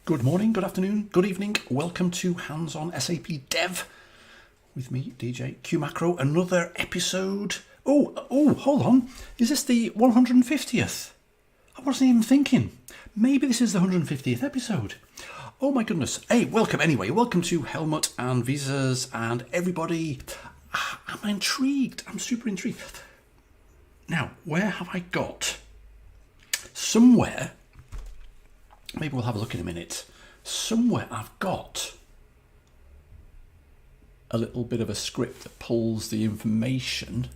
Good morning, good afternoon, good evening. Welcome to Hands-on SAP Dev with me, DJ Q Macro. Another episode. Oh, hold on. Is this the 150th? I wasn't even thinking. Maybe this is the 150th episode. Oh my goodness. Hey, welcome anyway. Welcome to Helmut and Visas and everybody. I'm intrigued. I'm super intrigued. Now, where have I got? Somewhere, maybe we'll have a look in a minute. Somewhere I've got a little bit of a script that pulls the information.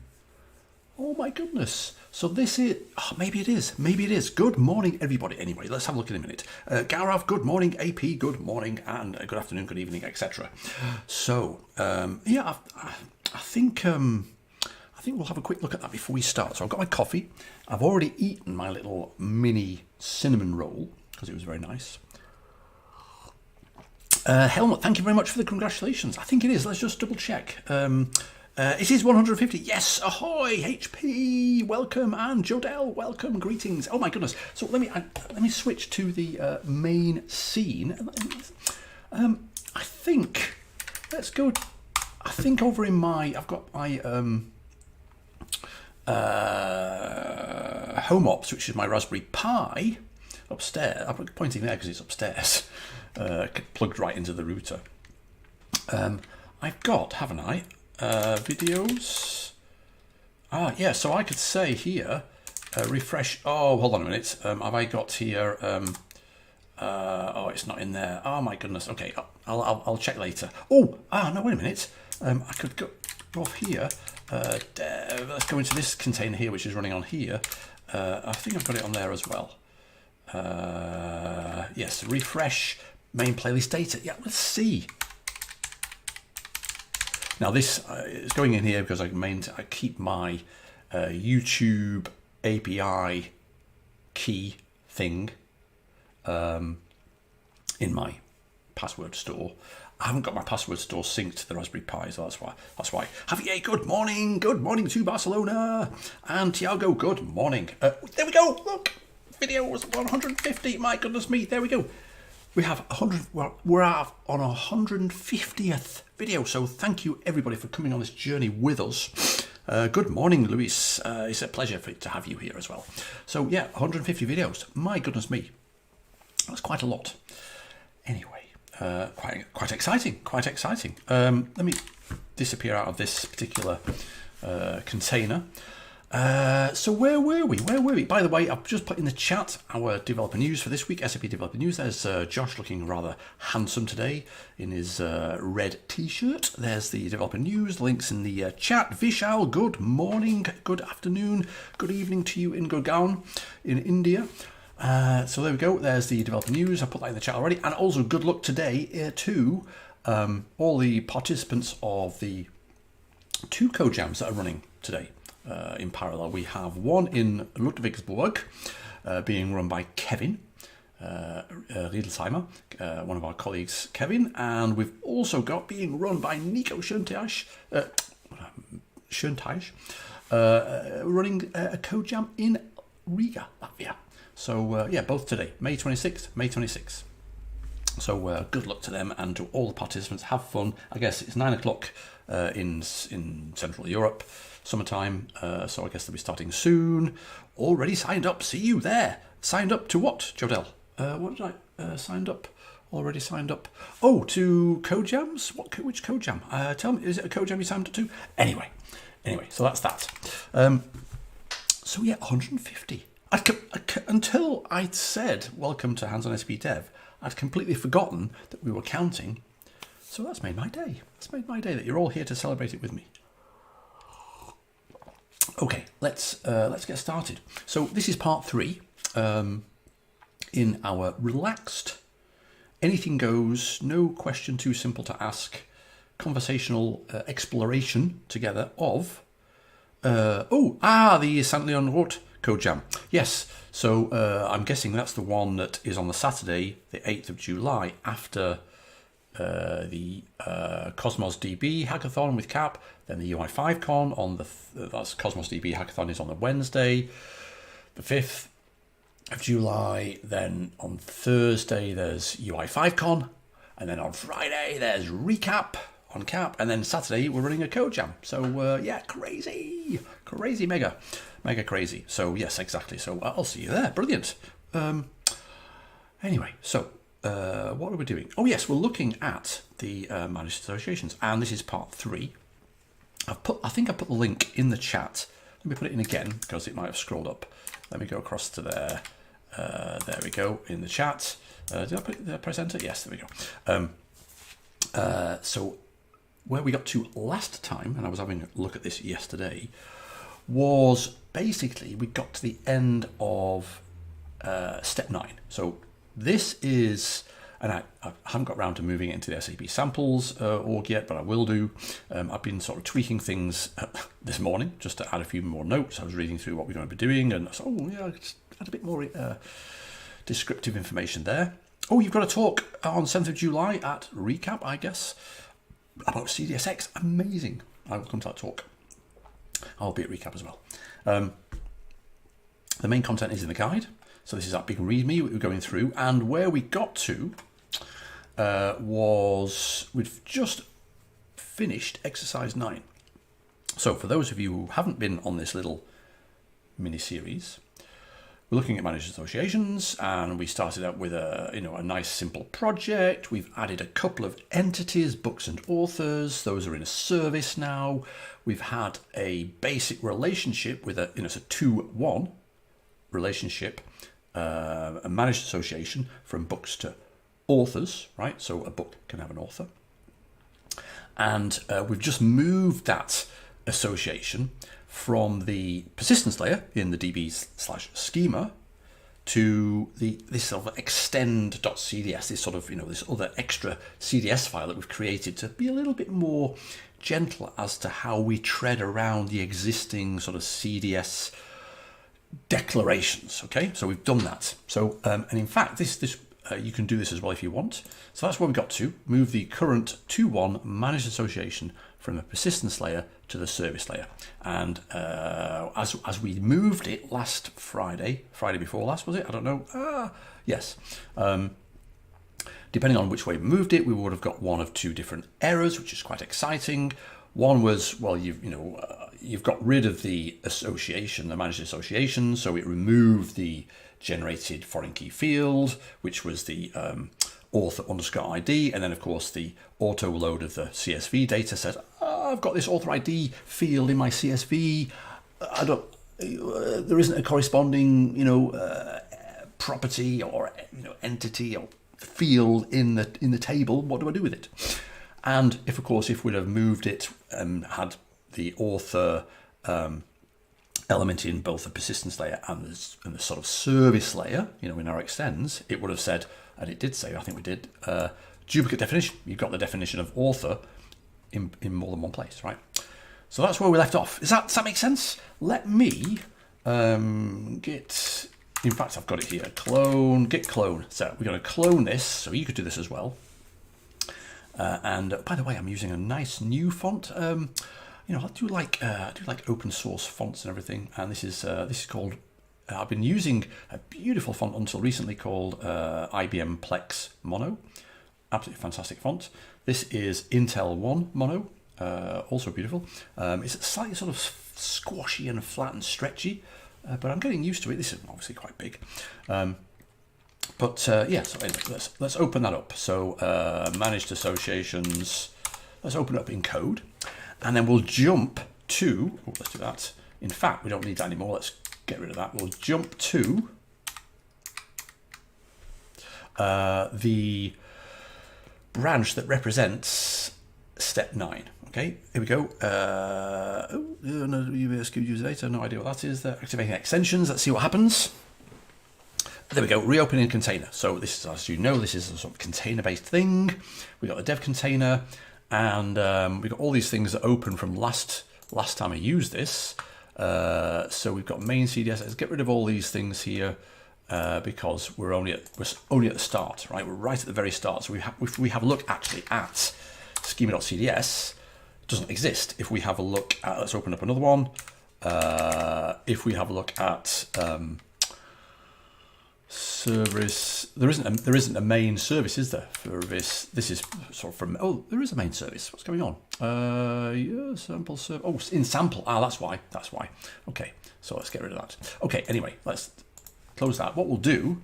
Oh my goodness. So this is, maybe it is. Good morning, everybody. Anyway, let's have a look in a minute. Gaurav, good morning. AP, good morning. And good afternoon, good evening, etc. So, yeah, I think we'll have a quick look at that before we start. So I've got my coffee. I've already eaten my little mini cinnamon roll because it was very nice. Helmut, thank you very much for the congratulations. I think it is. Let's just double check. It is 150. Yes, ahoy, HP, welcome, and Jodel, welcome, greetings. Oh my goodness. So let me switch to the main scene. I think let's go. I think over in my, I've got my home ops, which is my Raspberry Pi upstairs. I'm pointing there because it's upstairs, plugged right into the router. I've got, haven't I? Videos. Yeah, so I could say here, refresh. Oh, hold on a minute. Have I got here? Oh, it's not in there. Oh my goodness. Okay, I'll check later. Oh, no, wait a minute. I could go off here. Let's go into this container here, which is running on here. I think I've got it on there as well. Yes, refresh main playlist data. Yeah, let's see. Now this is going in here because I keep my YouTube API key thing in my password store. I haven't got my password store synced to the Raspberry Pi, so that's why. Javier, good morning to Barcelona, and Tiago, good morning. There we go. Look, video was 150. My goodness me, there we go. We have 100. We're on 150th video, so thank you everybody for coming on this journey with us. Good morning, Luis. It's a pleasure to have you here as well. So yeah, 150 videos. My goodness me, that's quite a lot. Anyway, quite exciting. Let me disappear out of this particular container. So where were we? By the way, I've just put in the chat our developer news for this week, SAP developer news. There's Josh looking rather handsome today in his red t-shirt. There's the developer news, links in the chat. Vishal, good morning, good afternoon, good evening to you in Gurgaon in India. So there we go. There's the developer news. I put that in the chat already. And also good luck today to all the participants of the 2 code jams that are running today. In parallel, we have one in Ludwigsburg being run by Kevin Riedelsheimer, one of our colleagues, Kevin, and we've also got being run by Nico Schönteich, running a code jam in Riga, Latvia. So yeah, both today, May 26th. So good luck to them and to all the participants. Have fun. I guess it's 9 o'clock in Central Europe. Summertime, so I guess they'll be starting soon. Already signed up. See you there. Signed up to what, Jodel? What did I signed up? Already signed up. Oh, to code jams. Which code jam? Tell me, is it a code jam you signed up to? Anyway, so that's that. So yeah, 150. Until I'd said welcome to Hands-on SAP Dev, I'd completely forgotten that we were counting. So that's made my day. That's made my day that you're all here to celebrate it with me. Okay, let's get started. So this is part 3 in our relaxed, anything goes, no question too simple to ask, conversational exploration together of the Saint Leon Roth code jam. Yes, so I'm guessing that's the one that is on the Saturday, the 8th of July, after the Cosmos DB hackathon with Cap, then the UI5Con on the that's Cosmos DB hackathon is on the Wednesday, the 5th, of July. Then on Thursday there's UI5Con, and then on Friday there's recap on CAP, and then Saturday we're running a code jam. So yeah, crazy, mega crazy. So yes, exactly. So I'll see you there. Brilliant. Anyway, so what are we doing? Oh yes, we're looking at the managed associations, and this is part 3. I think I put the link in the chat. Let me put it in again because it might have scrolled up. Let me go across to there. There we go in the chat. Did I put the presenter? Yes, there we go. So where we got to last time, and I was having a look at this yesterday, was basically we got to the end of step 9. So this is, and I haven't got around to moving it into the SAP samples org yet, but I will do. I've been sort of tweaking things this morning just to add a few more notes. I was reading through what we're going to be doing, and I thought, oh yeah, just add a bit more descriptive information there. Oh, you've got a talk on 7th of July at Recap, I guess, about CDSX. Amazing. I will come to that talk. I'll be at Recap as well. The main content is in the guide. So this is that big README we're going through. And where we got to was we've just finished exercise 9. So for those of you who haven't been on this little mini-series, we're looking at managed associations, and we started out with a nice simple project. We've added a couple of entities, books and authors. Those are in a service now. We've had a basic relationship with a 2-1 relationship, a managed association from books to authors, right? So a book can have an author. And we've just moved that association from the persistence layer in the db/schema to this sort of extend.cds, this sort of, this other extra CDS file that we've created to be a little bit more gentle as to how we tread around the existing sort of CDS declarations. Okay, so we've done that. So and in fact this you can do this as well if you want. So that's where we got to move the current 2.1 managed association from the persistence layer to the service layer. And as we moved it last Friday before last, was it? I don't know. Yes. Depending on which way we moved it, we would have got one of 2 different errors, which is quite exciting. One was, well, you've got rid of the association, the managed association, so it removed the generated foreign key field, which was the author underscore ID, and then of course the auto load of the CSV data set. I've got this author ID field in my CSV. There isn't a corresponding, property or entity or field in the table. What do I do with it? And if we'd have moved it and had the author element in both the persistence layer and the sort of service layer, in our extends, it would have said, and it did say, I think we did, duplicate definition. You've got the definition of author in more than one place, right? So that's where we left off. Does that make sense? Let me get, in fact, I've got it here, git clone. So we're going to clone this, so you could do this as well. And by the way, I'm using a nice new font. I do like open source fonts and everything. And this is called. I've been using a beautiful font until recently called IBM Plex Mono. Absolutely fantastic font. This is Intel 1 Mono, also beautiful. It's slightly sort of squashy and flat and stretchy, but I'm getting used to it. This is obviously quite big. Yeah, so anyway, let's open that up. So managed associations, let's open it up in code, and then we'll jump to, let's do that. In fact, we don't need that anymore. Let's get rid of that. We'll jump to the branch that represents step 9. Okay, here we go. No SQL user data, no idea what that is. They're activating extensions. Let's see what happens. There we go, reopening container. So this is, as you know, this is a sort of container-based thing. We got the dev container, and we got all these things that open from last time I used this. So we've got main CDS. Let's get rid of all these things here because we're only at the start, right? We're right at the very start. So if we have a look actually at schema.cds, it doesn't exist. If we have a look at, let's open up another one. If we have a look at service. There isn't a main service, is there, for this? This is sort of from. Oh, there is a main service. What's going on? Yeah, sample server. Oh, in sample. Ah, that's why. That's why. Okay, so let's get rid of that. Okay. Anyway, let's close that. What we'll do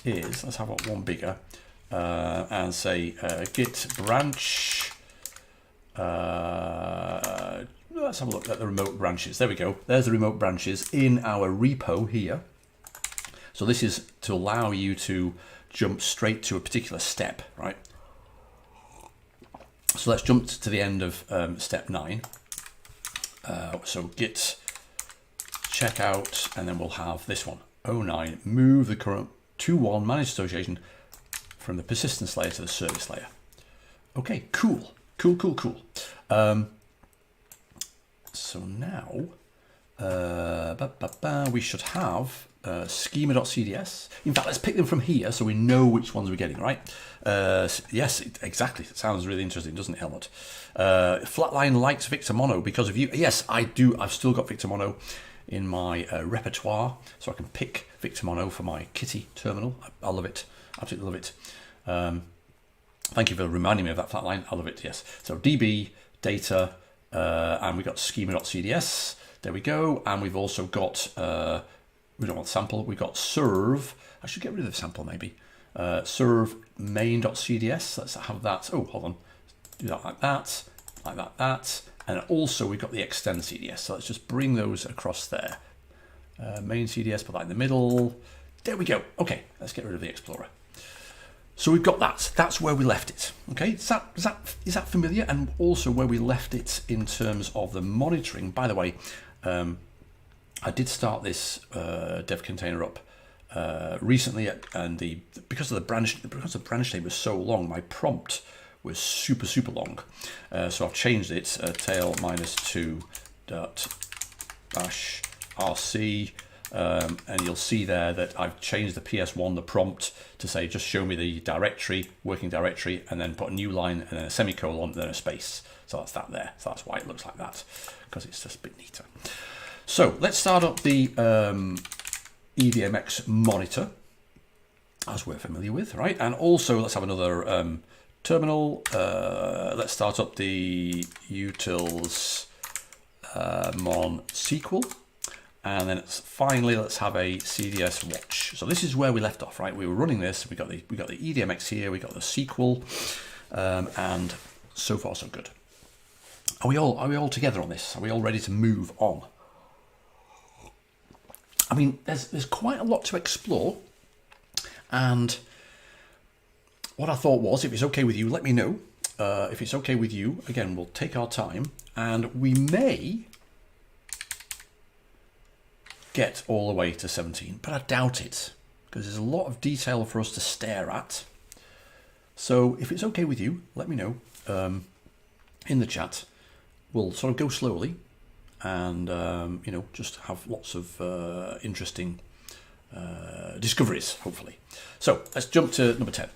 is let's have one bigger and say git branch. Let's have a look at the remote branches. There we go. There's the remote branches in our repo here. So this is to allow you to jump straight to a particular step, right? So let's jump to the end of step 9. So git checkout, and then we'll have this one, 09, move the current to 1 managed association from the persistence layer to the service layer. Okay, cool. So now we should have schema.cds. In fact, let's pick them from here so we know which ones we're getting, right? Yes, exactly. It sounds really interesting, doesn't it, Helmut? Flatline likes Victor Mono because of you. Yes, I do. I've still got Victor Mono in my repertoire, so I can pick Victor Mono for my Kitty terminal. I love it. Absolutely love it. Thank you for reminding me of that flatline. I love it, yes. So DB, data, and we got schema.cds. There we go. And we've also got, we don't want sample, we've got serve. I should get rid of the sample maybe. Serve main.cds. Let's have that. Oh, hold on. Do that like that, that. And also we've got the extend CDS. So let's just bring those across there. Main CDS, put that in the middle. There we go. Okay, let's get rid of the Explorer. So we've got that. That's where we left it. Okay, is that familiar? And also where we left it in terms of the monitoring. By the way, I did start this dev container up recently, and because the branch name was so long, my prompt was super long. So I've changed it tail -2 .bash rc. And you'll see there that I've changed the PS1, the prompt, to say just show me the directory, working directory, and then put a new line and then a semicolon and then a space. So that's that there. So that's why it looks like that, because it's just a bit neater. So let's start up the EDMX monitor, as we're familiar with, right? And also let's have another terminal. Let's start up the utils mon SQL. And then finally, let's have a CDS watch. So this is where we left off, right? We were running this. We got the EDMX here. We got the SQL, and so far so good. Are we all together on this? Are we all ready to move on? I mean, there's quite a lot to explore, and what I thought was, if it's okay with you, let me know. If it's okay with you, again, we'll take our time, and we may get all the way to 17, but I doubt it, because there's a lot of detail for us to stare at. So if it's okay with you, let me know in the chat. We'll sort of go slowly and you know, just have lots of interesting discoveries, hopefully. So let's jump to number 10.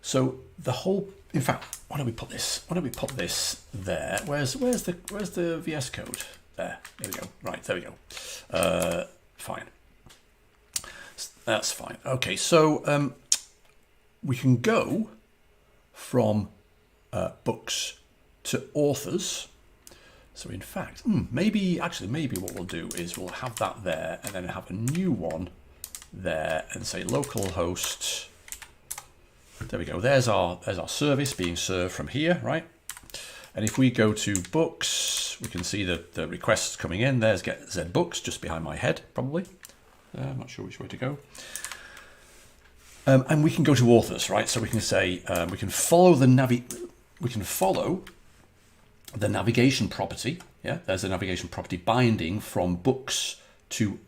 So the whole, in fact, why don't we put this there? Where's the VS Code? There we go. Right, there we go. Fine. That's fine. Okay, so we can go from books to authors. So in fact, maybe what we'll do is we'll have that there and then have a new one there and say localhost. There we go. There's our service being served from here, right? And if we go to books, we can see that the requests coming in. There's get ZBooks just behind my head, probably. I'm not sure which way to go. And we can go to authors, right? So we can say we can follow the navigation property. Yeah, there's a navigation property binding from books to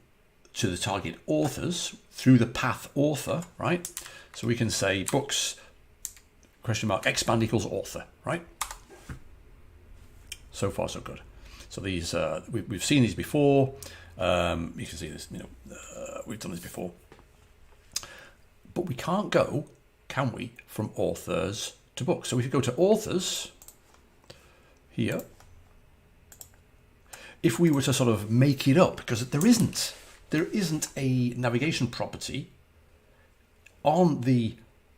the target authors through the path author, right? So we can say books !, expand equals author, right? So far, so good. So these we've seen these before. You can see this. You know, we've done this before. But we can't go, can we, from authors to books? So we could go to authors here. If we were to sort of make it up, because there isn't there isn't a navigation property on the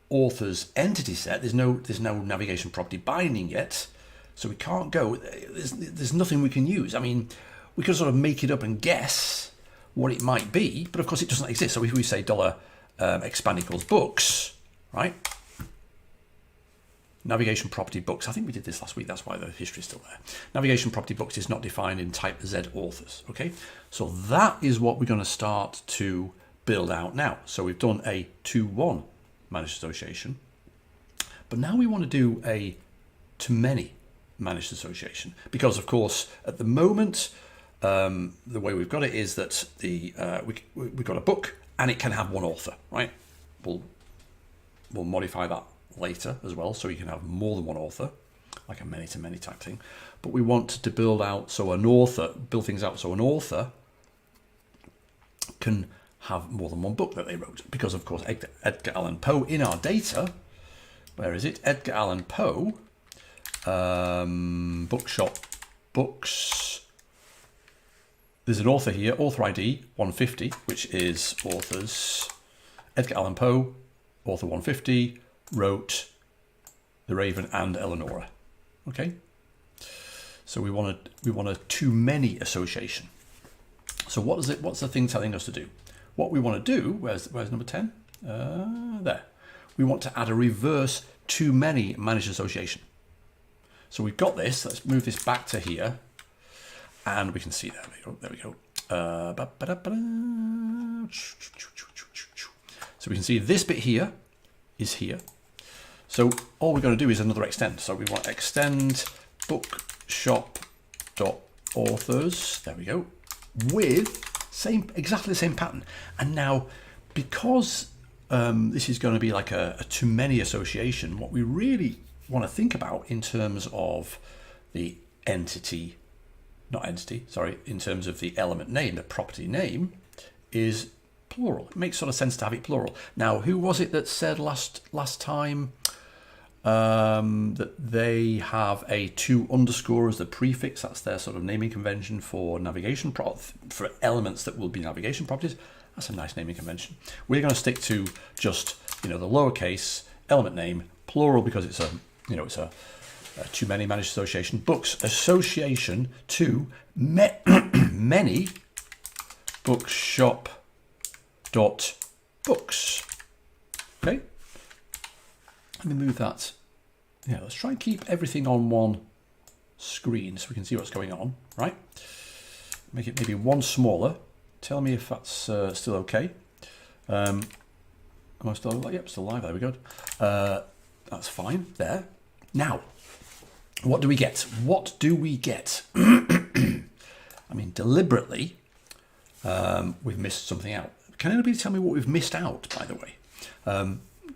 author's entity set. There's no navigation property binding yet, so we can't go. There's nothing we can use. I mean, we could sort of make it up and guess what it might be, but of course it doesn't exist. So if we say $expand equals books, right? Navigation property books. I think we did this last week. That's why the history is still there. Navigation property books is not defined in type Z authors. Okay, so that is what we're going to start to build out now. So we've done a 2-1 managed association, but now we want to do a to many managed association, because of course at the moment the way we've got it is that we've got a book and it can have one author, right? We'll modify that later as well, so you can have more than one author, like a many to many type thing. But we want to build things out so an author can have more than one book that they wrote, because of course Edgar Allan Poe in our data, where is it? Edgar Allan Poe, bookshop books. There's an author here, author ID 150, which is authors. Edgar Allan Poe, author 150, wrote The Raven and Eleanor. Okay, so we want a too many association. So what's the thing telling us to do? What we want to do, where's number 10? There. We want to add a reverse too many managed association. So we've got this. Let's move this back to here, and we can see there we go. So we can see this bit here is here. So all we're going to do is another extend. So we want to extend bookshop.authors. There we go. With exactly the same pattern. And now, because this is going to be like a too many association, what we really want to think about in terms of the in terms of the element name, the property name, is plural. It makes sort of sense to have it plural. Now, who was it that said last time that they have a 2 underscore as the prefix? That's their sort of naming convention for navigation for elements that will be navigation properties. That's a nice naming convention. We're going to stick to just the lowercase element name plural, because it's a too many managed association. Books association to many bookshop dot books. Okay, let me move that. Yeah, let's try and keep everything on one screen so we can see what's going on, right? Make it maybe one smaller. Tell me if that's still okay. Am I still? Yep, still live. There we go. That's fine there. Now, what do we get? What do we get? I mean, deliberately, we've missed something out. Can anybody tell me what we've missed out, by the way?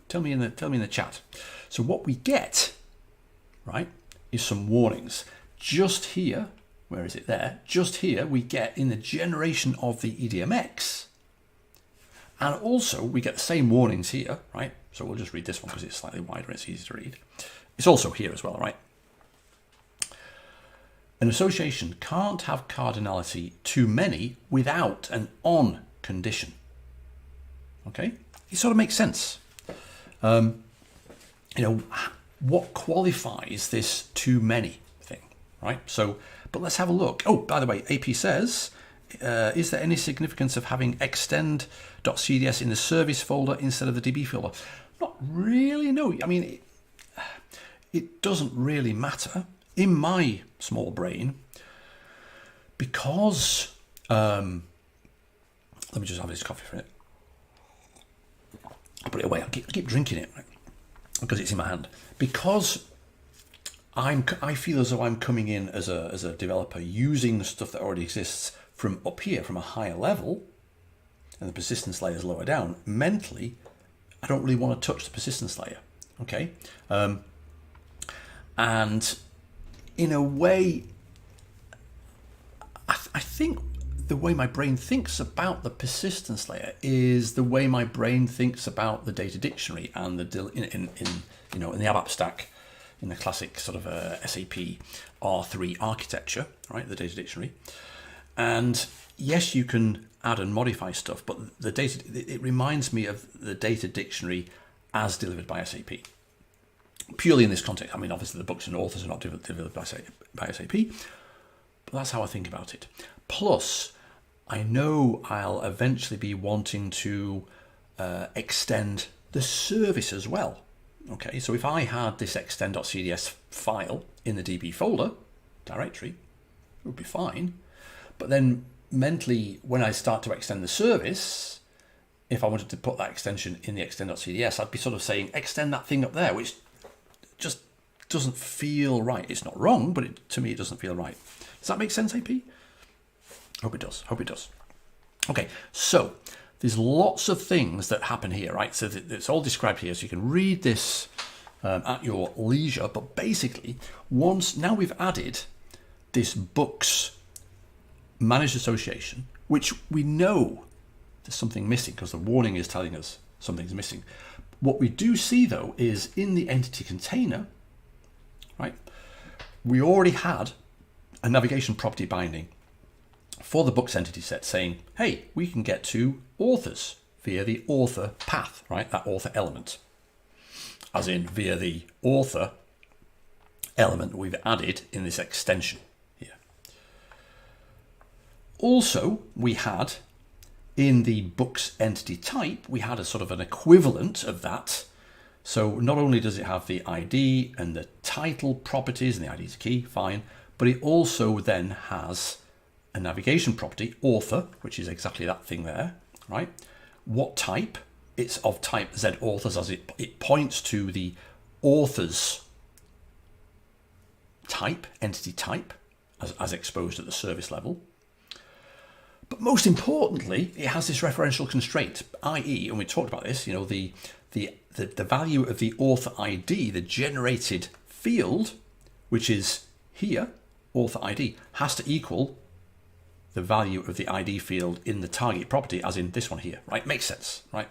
Tell me in the chat. So what we get, right, is some warnings. Just here, where is it there? Just here, we get in the generation of the EDMX, and also we get the same warnings here, right? So we'll just read this one because it's slightly wider and it's easy to read. It's also here as well, right? An association can't have cardinality too many without an on condition. Okay, it sort of makes sense. What qualifies this too many thing, right? So, but let's have a look. Oh, by the way, AP says, is there any significance of having extend.cds in the service folder instead of the DB folder? Not really, no. I mean, it doesn't really matter in my small brain, because let me just have this coffee for it. I'll put it away. I keep drinking it, right? Because it's in my hand. Because I feel as though I'm coming in as a developer using the stuff that already exists from up here, from a higher level, and the persistence layer is lower down. Mentally, I don't really want to touch the persistence layer. Okay, and in a way, I think the way my brain thinks about the persistence layer is the way my brain thinks about the data dictionary and the in the ABAP stack, in the classic sort of SAP R3 architecture, right? The data dictionary, And yes, you can add and modify stuff, but the data, it reminds me of the data dictionary as delivered by SAP. Purely in this context, I mean, obviously the books and authors are not delivered by SAP, but that's how I think about it. Plus, I know I'll eventually be wanting to extend the service as well. Okay, so if I had this extend.cds file in the DB folder directory, it would be fine. But then mentally, when I start to extend the service, if I wanted to put that extension in the extend.cds, I'd be sort of saying, extend that thing up there, which just doesn't feel right. It's not wrong, but to me, it doesn't feel right. Does that make sense, AP? Hope it does. Hope it does. Okay, so there's lots of things that happen here, right? So it's all described here, so you can read this at your leisure. But basically, now we've added this books managed association, which we know there's something missing because the warning is telling us something's missing. What we do see, though, is in the entity container, right, we already had a navigation property binding for the books entity set saying, hey, we can get to authors via the author path, right, that author element, as in via the author element we've added in this extension here. Also, we had in the books entity type, we had a sort of an equivalent of that. So not only does it have the ID and the title properties, and the ID is key, fine, but it also then has a navigation property, author, which is exactly that thing there, right? What type? It's of type Z authors, as it points to the author's type, entity type, as exposed at the service level. But most importantly, it has this referential constraint, i.e., and we talked about this, you know, the value of the author ID, the generated field, which is here, author ID, has to equal the value of the ID field in the target property, as in this one here, right? Makes sense, right?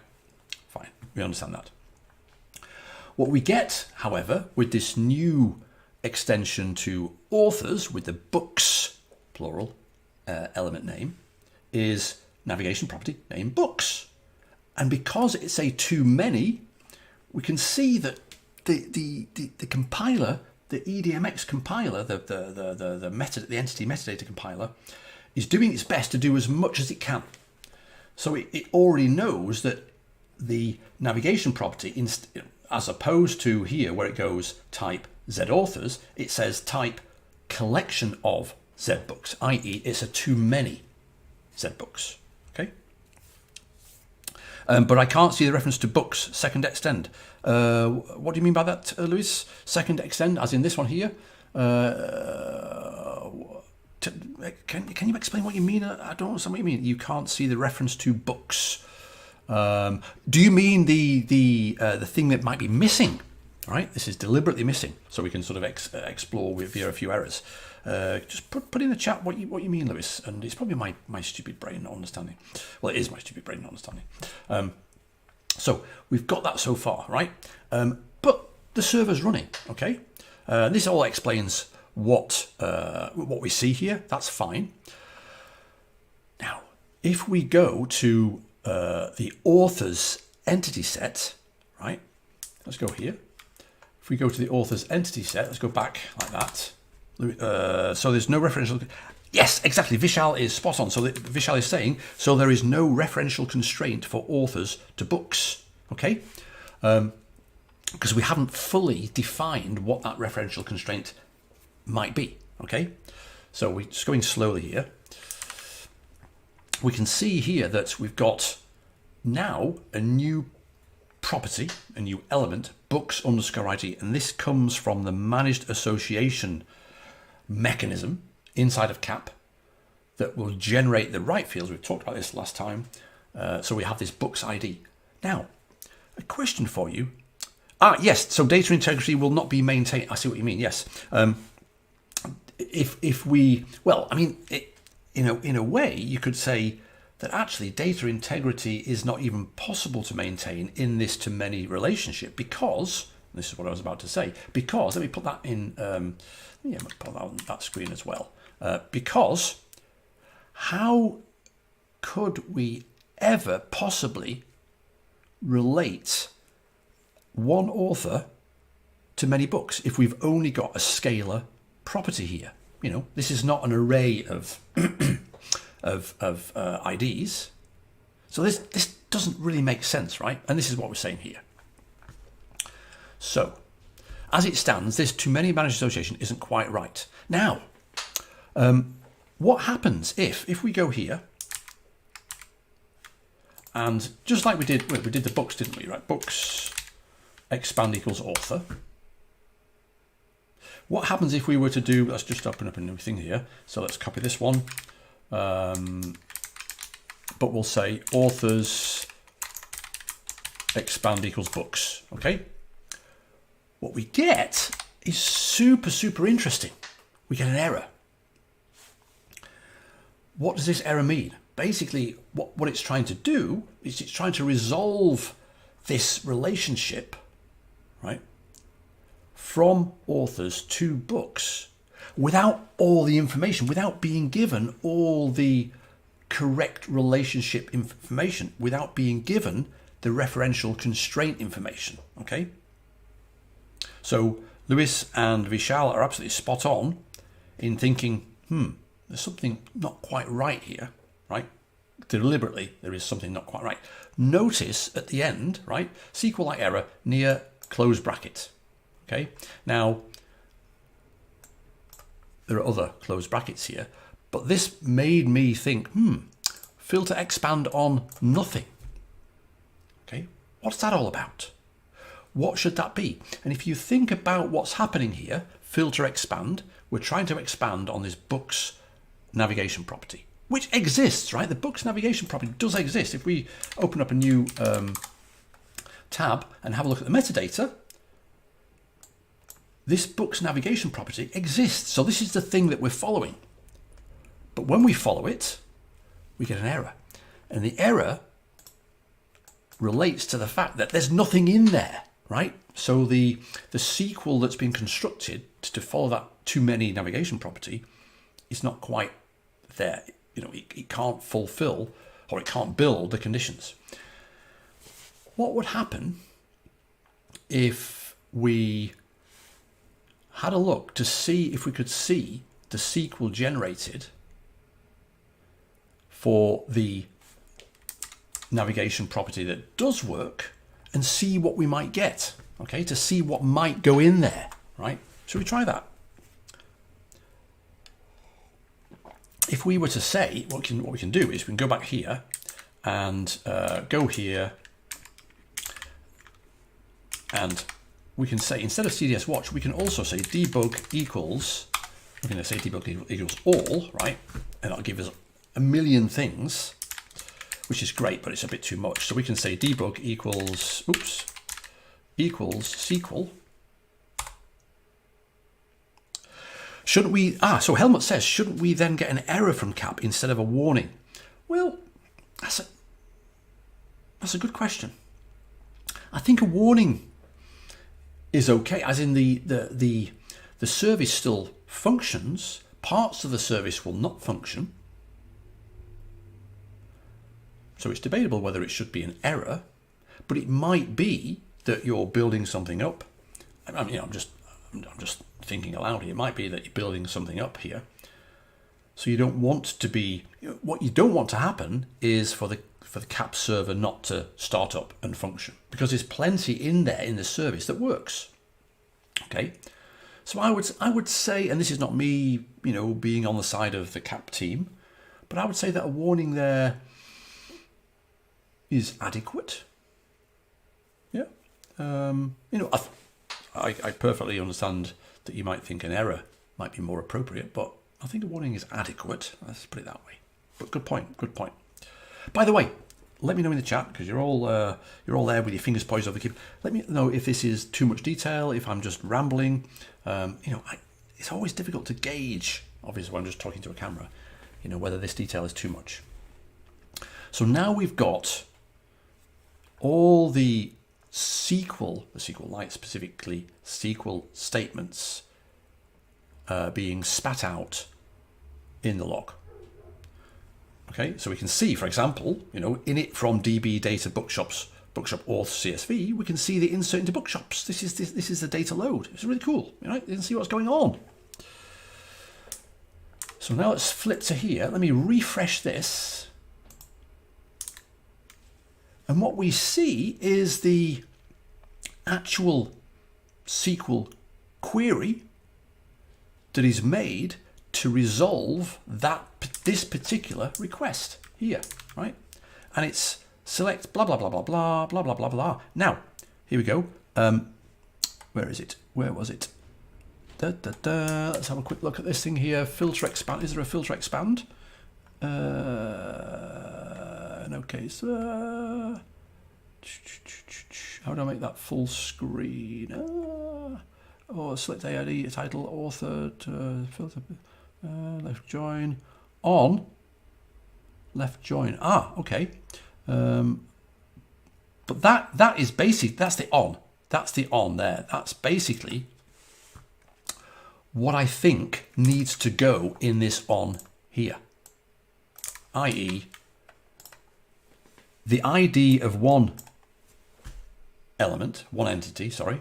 Fine, we understand that. What we get, however, with this new extension to authors with the books, plural, element name, is navigation property name books. And because it's a too many, we can see that the compiler, the EDMX compiler, the entity metadata compiler, is doing its best to do as much as it can. So it already knows that the navigation property, as opposed to here where it goes type Z authors, it says type collection of Z books, i.e. it's a too many Z books. Okay. But I can't see the reference to books, second extend. What do you mean by that, Luis? Second extend, as in this one here? Can you explain what you mean? I don't understand what you mean. You can't see the reference to books. Do you mean the thing that might be missing? All right, this is deliberately missing, so we can sort of explore via a few errors. Just put in the chat what you mean, Lewis, and it's probably my stupid brain not understanding. Well, it is my stupid brain not understanding. So we've got that so far, right? But the server's running, okay? This all explains what we see here. That's fine. Now, if we go to the author's entity set, right? Let's go here. If we go to the author's entity set, let's go back like that. So there's no referential. Yes, exactly. Vishal is spot on. So Vishal is saying, so there is no referential constraint for authors to books. Okay. Because we haven't fully defined what that referential constraint might be. Okay. So we're just going slowly here. We can see here that we've got now a new property, a new element, books underscore ID, and this comes from the managed association mechanism inside of CAP that will generate the right fields. We've talked about this last time. So we have this books ID. Now, a question for you. Yes, so data integrity will not be maintained. I see what you mean, yes. If we, well, I mean, in a way, you could say that actually data integrity is not even possible to maintain in this to many relationship because, this is what I was about to say, because, let me put that in, put that on that screen as well, because how could we ever possibly relate one author to many books if we've only got a scalar property here? You know, this is not an array of IDs. So this doesn't really make sense, right? And this is what we're saying here. So, as it stands, this too many manager association isn't quite right. Now, what happens if we go here and just like we did the books, didn't we? Right, books expand equals author. What happens if we were to do? Let's just open up a new thing here. So let's copy this one, but we'll say authors expand equals books. Okay. What we get is super interesting. We get an error. What does this error mean? Basically, what it's trying to do is it's trying to resolve this relationship, right, from authors to books without all the information, without being given all the correct relationship information, without being given the referential constraint information, okay? So Lewis and Vishal are absolutely spot on in thinking, there's something not quite right here, right? Deliberately, there is something not quite right. Notice at the end, right? SQLite error near close bracket, okay? Now, there are other close brackets here, but this made me think, filter expand on nothing, okay? What's that all about? What should that be? And if you think about what's happening here, filter expand, we're trying to expand on this books navigation property, which exists, right? The books navigation property does exist. If we open up a new tab and have a look at the metadata, this books navigation property exists. So this is the thing that we're following. But when we follow it, we get an error. And the error relates to the fact that there's nothing in there, right? So the SQL that's been constructed to follow that too many navigation property is not quite there. You know, it can't fulfill or it can't build the conditions. What would happen if we had a look to see if we could see the SQL generated for the navigation property that does work and see what we might get, okay, to see what might go in there, right? Should we try that? If we were to say, what we can do is we can go back here and go here, and we can say, instead of CDS watch, we can also say debug equals, we're going to say debug equals all, right? And that'll give us a million things, which is great, but it's a bit too much. So we can say debug equals, equals SQL. Shouldn't we, so Helmut says, shouldn't we then get an error from CAP instead of a warning? Well, that's a good question. I think a warning is okay, as in the service still functions, parts of the service will not function. So it's debatable whether it should be an error, but it might be that you're building something up. I mean, I'm just thinking aloud here. It might be that you're building something up here. So you don't want to be, what you don't want to happen is for the CAP server not to start up and function, because there's plenty in there in the service that works. Okay. So I would say, and this is not me, being on the side of the CAP team, but I would say that a warning there is adequate. Yeah. I perfectly understand that you might think an error might be more appropriate, but I think a warning is adequate. Let's put it that way. But good point. Good point. By the way, let me know in the chat, because you're all there with your fingers poised over the keyboard. Let me know if this is too much detail, if I'm just rambling. It's always difficult to gauge, obviously, when I'm just talking to a camera, whether this detail is too much. So now we've got all the SQLite, specifically SQL statements being spat out in the log. Okay, so we can see, for example, you know, init from DB data bookshops, bookshop auth CSV, we can see the insert into bookshops. This is the data load. It's really cool. You know, you can see what's going on. So now let's flip to here. Let me refresh this. And what we see is the actual SQL query that is made to resolve this particular request here, right? And it's select blah, blah, blah, blah, blah, blah, blah, blah, blah. Now, here we go. Where is it? Where was it? Let's have a quick look at this thing here. Filter expand. Is there a filter expand? No case. How do I make that full screen? Oh, select AID, title, author, filter, left join, on, left join. Ah, okay. But that is basic. That's the on. That's the on there. That's basically what I think needs to go in this on here, i.e. the ID of one element, one entity, sorry,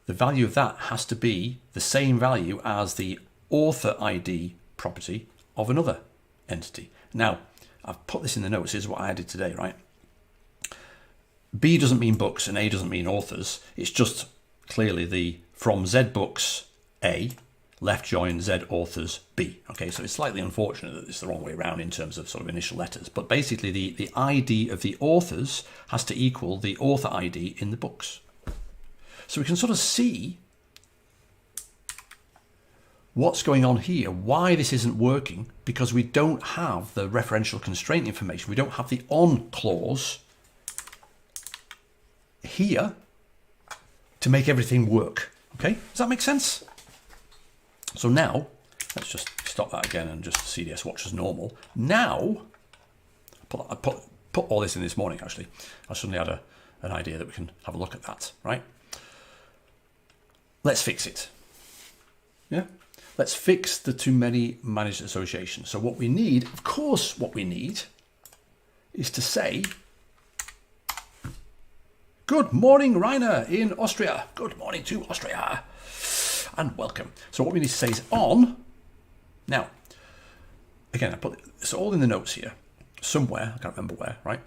the value of that has to be the same value as the author ID property of another entity. Now, I've put this in the notes. Here's what I did today, right? B doesn't mean books and A doesn't mean authors. It's just clearly the from Z books A, left join Z authors B. Okay, so it's slightly unfortunate that it's the wrong way around in terms of sort of initial letters. But basically the ID of the authors has to equal the author ID in the books. So we can sort of see what's going on here, why this isn't working, because we don't have the referential constraint information. We don't have the on clause here to make everything work. Okay, does that make sense? So now, let's just stop that again and just CDS watch as normal. Now, I put all this in this morning, actually. I suddenly had an idea that we can have a look at that, right? Let's fix it. Yeah? Let's fix the too many managed associations. So what we need, of course, what we need is to say, good morning, Rainer in Austria. Good morning to Austria. And welcome. So what we need to say is on. Now, again, I put it's all in the notes here. Somewhere, I can't remember where, right?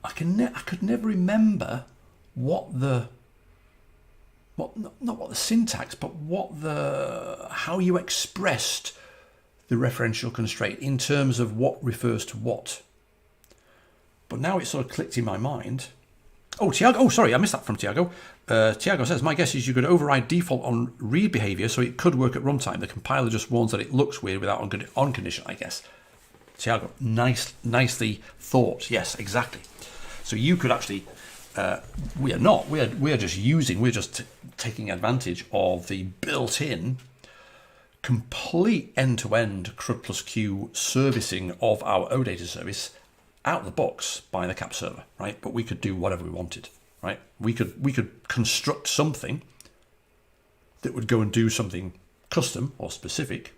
I could never remember what the not what the syntax, but how you expressed the referential constraint in terms of what refers to what. But now it sort of clicked in my mind. Oh, Tiago, oh, sorry, I missed that from Tiago. Tiago says, my guess is you could override default on read behavior so it could work at runtime. The compiler just warns that it looks weird without on condition, I guess. Tiago, nicely thought. Yes, exactly. So you could actually, we're just taking advantage of the built-in complete end-to-end CRUD plus Q servicing of our OData service out of the box by the CAP server, right? But we could do whatever we wanted, right? We could construct something that would go and do something custom or specific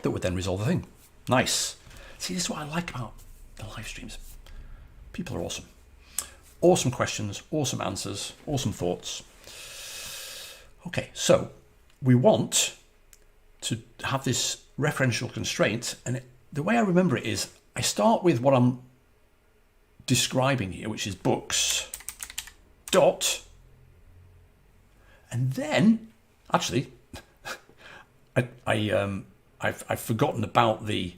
that would then resolve the thing. Nice. See, this is what I like about the live streams. People are awesome. Awesome questions, awesome answers, awesome thoughts. Okay, so we want to have this referential constraint, and the way I remember it is I start with what I'm describing here, which is books dot, and then actually I've forgotten about the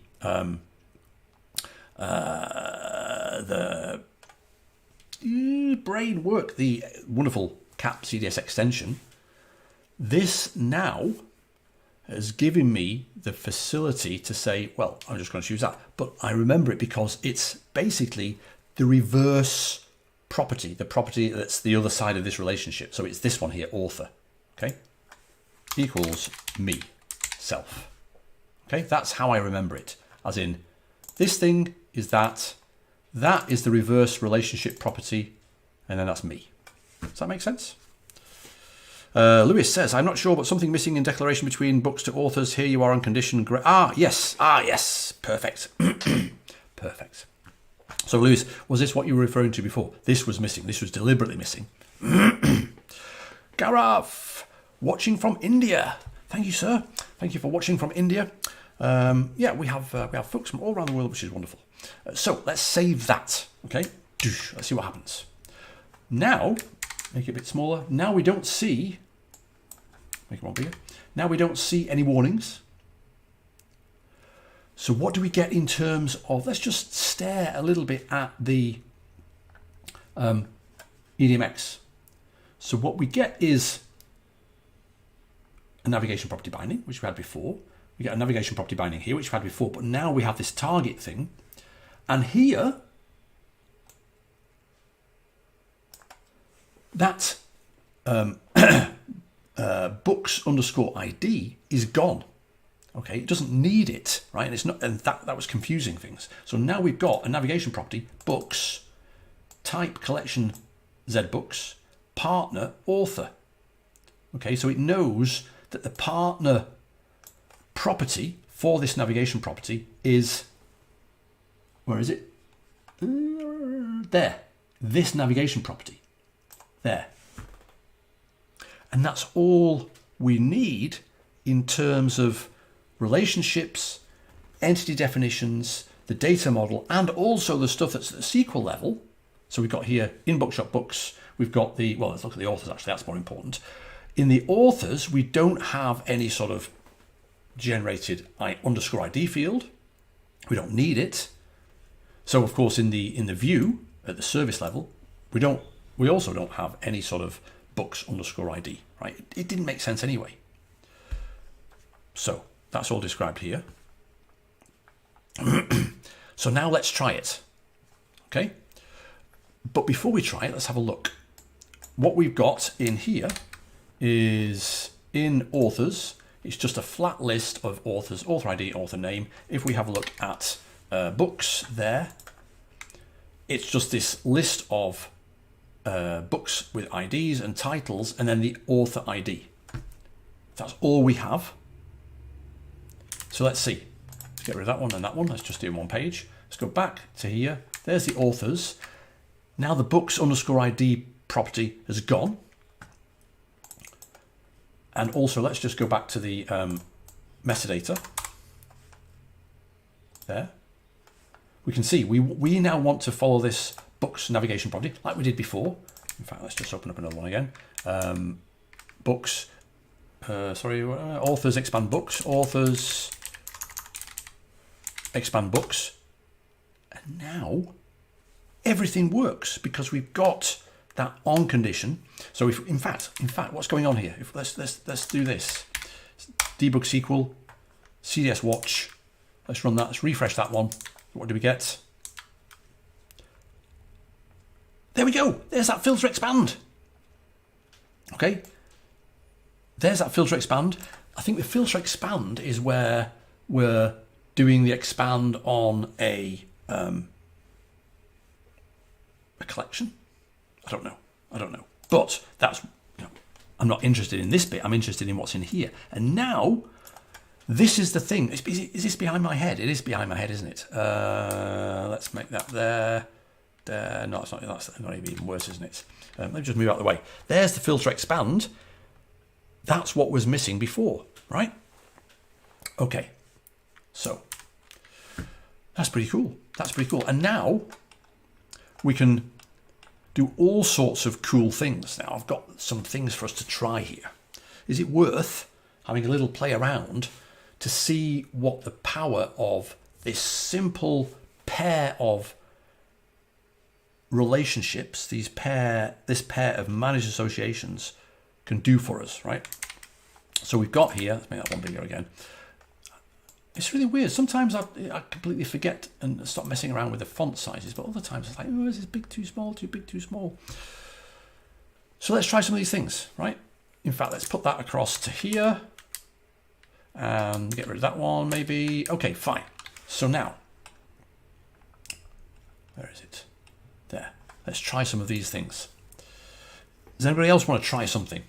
brain work, the wonderful CAP CDS extension. This now has given me the facility to say, well, I'm just going to choose that. But I remember it because it's basically the reverse property, the property that's the other side of this relationship. So it's this one here, author, okay, equals me, self. Okay, that's how I remember it. As in, this thing is that is the reverse relationship property, and then that's me. Does that make sense? Lewis says, I'm not sure, but something missing in declaration between books to authors. Here you are on condition. Yes. Perfect. Perfect. So, Lewis, was this what you were referring to before? This was missing. This was deliberately missing. Gareth, watching from India. Thank you, sir. Thank you for watching from India. Yeah, we have folks from all around the world, which is wonderful. So let's save that. Okay, let's see what happens. Now, make it a bit smaller. Now we don't see. Make it one bigger. Now we don't see any warnings. So what do we get in terms of? Let's just stare a little bit at the EDMX. So what we get is a navigation property binding, which we had before. We get a navigation property binding here, which we had before, but now we have this target thing. And here, that books underscore ID is gone. Okay, it doesn't need it, right? And it's not, and that was confusing things. So now we've got a navigation property, books, type collection ZBooks, partner, author. Okay, so it knows that the partner property for this navigation property is, where is it? There, this navigation property, there. And that's all we need in terms of relationships, entity definitions, the data model, and also the stuff that's at the SQL level. So we've got here in bookshop books, we've got the, well, let's look at the authors actually, that's more important. In the authors, we don't have any sort of generated underscore ID field. We don't need it. So of course in the view at the service level, we also don't have any sort of books underscore ID, right? It didn't make sense anyway. So that's all described here. So now let's try it. Okay. But before we try it, let's have a look. What we've got in here is in authors, it's just a flat list of authors, author ID, author name. If we have a look at books there, it's just this list of books with IDs and titles, and then the author ID. That's all we have. So let's see. Let's get rid of that one and that one. Let's just do one page. Let's go back to here. There's the authors. Now the books underscore ID property has gone. And also let's just go back to the metadata. There. We can see we now want to follow this books navigation property like we did before. In fact, let's just open up another one again. Books, authors expand books, authors expand books. And now everything works because we've got that on condition. So if in fact, what's going on here? If let's do this. Debug SQL, CDS watch. Let's run that. Let's refresh that one. What do we get? There we go. There's that filter expand. Okay. There's that filter expand. I think the filter expand is where we're doing the expand on a collection. I don't know. But that's, I'm not interested in this bit. I'm interested in what's in here. And now, this is the thing. Is this behind my head? It is behind my head, isn't it? Let's make that there. No, it's not. That's not even worse, isn't it? Let me just move out of the way. There's the filter expand. That's what was missing before, right? Okay. So that's pretty cool. That's pretty cool. And now we can do all sorts of cool things. Now I've got some things for us to try here. Is it worth having a little play around to see what the power of this simple pair of relationships, this pair of managed associations can do for us, right? So we've got here, let's make that one bigger again. It's really weird. Sometimes I completely forget and stop messing around with the font sizes, but other times it's like, oh, is this big too small, too big too small? So let's try some of these things, right? In fact, let's put that across to here and get rid of that one maybe. Okay, fine. So now, where is it? There. Let's try some of these things. Does anybody else want to try something?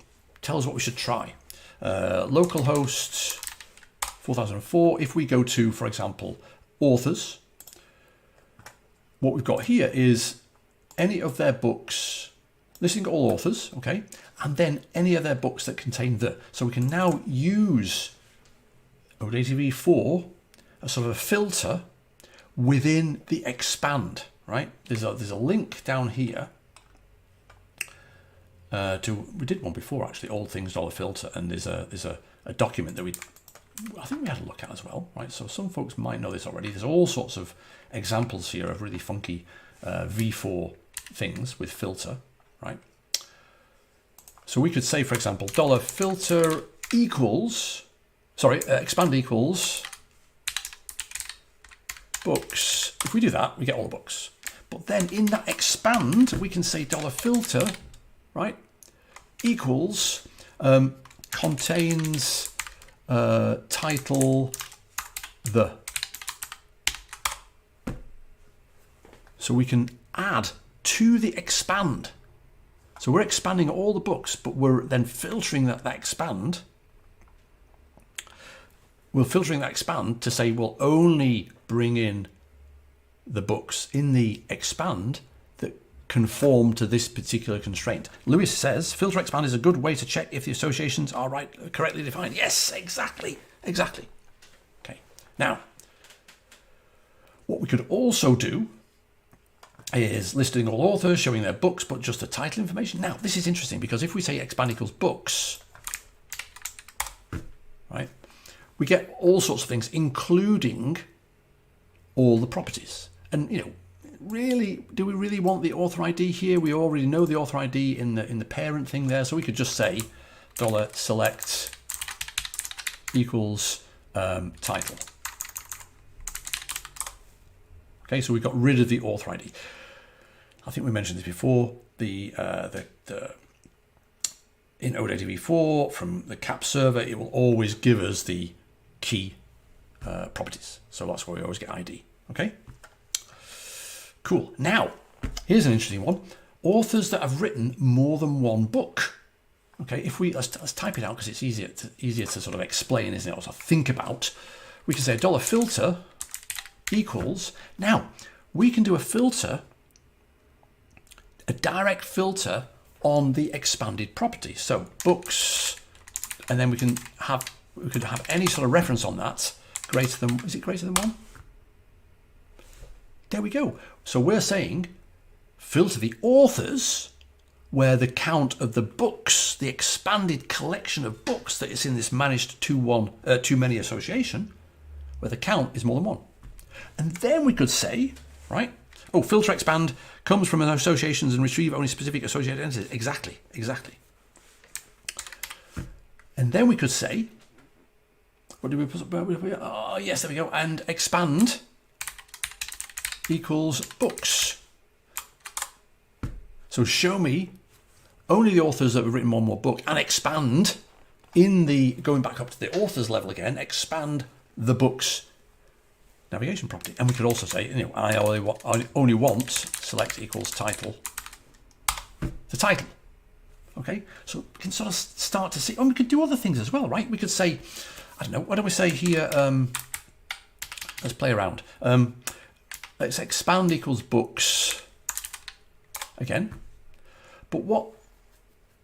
tell us what we should try. Localhost 4004, if we go to, for example, authors, what we've got here is any of their books, listing all authors, okay, and then any of their books that contain the. So we can now use OData V4 as sort of a filter within the expand, right? There's a link down here we did one before actually, all things $filter, and there's a document that I think we had a look at as well, right? So some folks might know this already. There's all sorts of examples here of really funky V4 things with filter, right? So we could say, for example, $filter equals, expand equals books. If we do that, we get all the books. But then in that expand, we can say $filter, right, equals contains title the. So we can add to the expand. So we're expanding all the books, but we're then filtering that expand. We're filtering that expand to say we'll only bring in the books in the expand that conform to this particular constraint. Lewis says filter expand is a good way to check if the associations are correctly defined. Yes, exactly. Okay. Now, what we could also do is listing all authors, showing their books, but just the title information. Now, this is interesting because if we say expand equals books, right, we get all sorts of things, including all the properties. And, you know, really, do we really want the author ID here? We already know the author ID in the parent thing there, so we could just say $select equals title. Okay, so we got rid of the author ID. I think we mentioned this before. In OData V4 from the CAP server, it will always give us the key properties. So that's where we always get ID. Okay. Cool. Now, here's an interesting one. Authors that have written more than one book. Okay, if we let's type it out because it's easier to sort of explain, isn't it? Or to think about. We can say $filter equals. Now, we can do a filter, a direct filter on the expanded property. So books, and then we could have any sort of reference on that greater than, is it greater than 1? There we go. So we're saying filter the authors where the count of the books, the expanded collection of books that is in this managed too many association, where the count is more than 1. And then we could say, right, filter expand comes from associations and retrieve only specific associated entities. Exactly. And then we could say, what do we put? Oh, yes, there we go. And expand equals books. So show me only the authors that have written one more book, and expand going back up to the authors level again, expand the books navigation property. And we could also say, you know, I only want select equals title, the title. Okay, so we can sort of start to see, and we could do other things as well, right? We could say, I don't know, what do we say here? Let's play around. Let's expand equals books again. But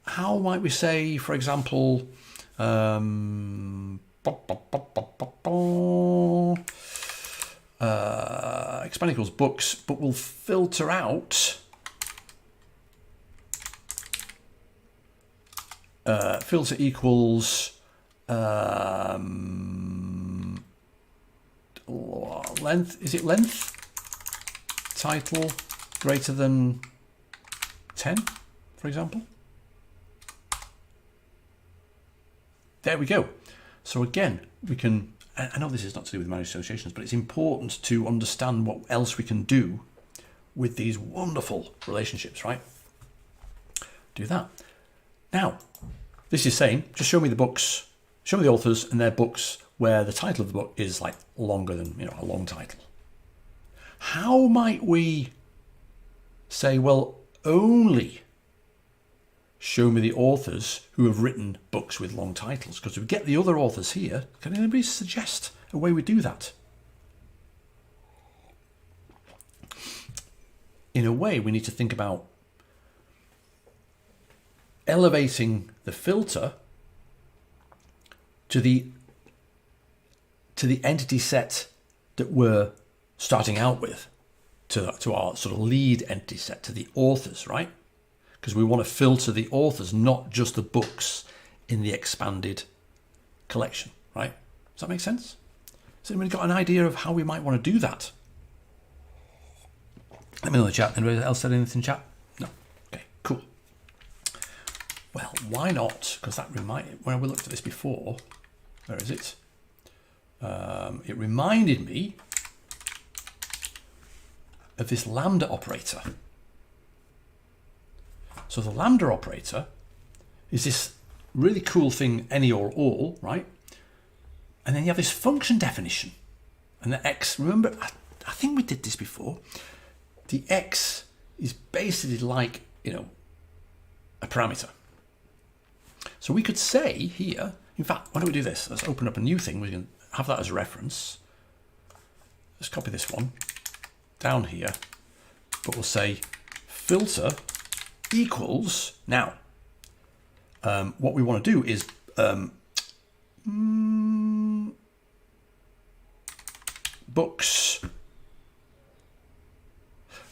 how might we say, for example, expand equals books, but we'll filter out filter equals length. Is it length? Title greater than 10, for example. There we go. So again, we can, I know this is not to do with managed associations, but it's important to understand what else we can do with these wonderful relationships, right? Do that. Now, this is saying, just show me the books, show me the authors and their books where the title of the book is like longer than, you know, a long title. How might we say, well, only show me the authors who have written books with long titles. Because if we get the other authors here, can anybody suggest a way we do that? In a way, we need to think about elevating the filter to the entity set that we're starting out with, to our sort of lead entity set, to the authors, right? Because we want to filter the authors, not just the books in the expanded collection, right? Does that make sense? Has anybody got an idea of how we might want to do that? Let me know in the chat. Anybody else said anything in the chat? No. Okay, cool. Well, why not? Because that reminded, when we looked at this before, where is it? It reminded me of this lambda operator. So the lambda operator is this really cool thing, any or all, right? And then you have this function definition. And the X, remember, I think we did this before. The X is basically like, a parameter. So we could say here, in fact, why don't we do this? Let's open up a new thing. We can have that as a reference. Let's copy this one down here, but we'll say filter equals, now, what we want to do is books.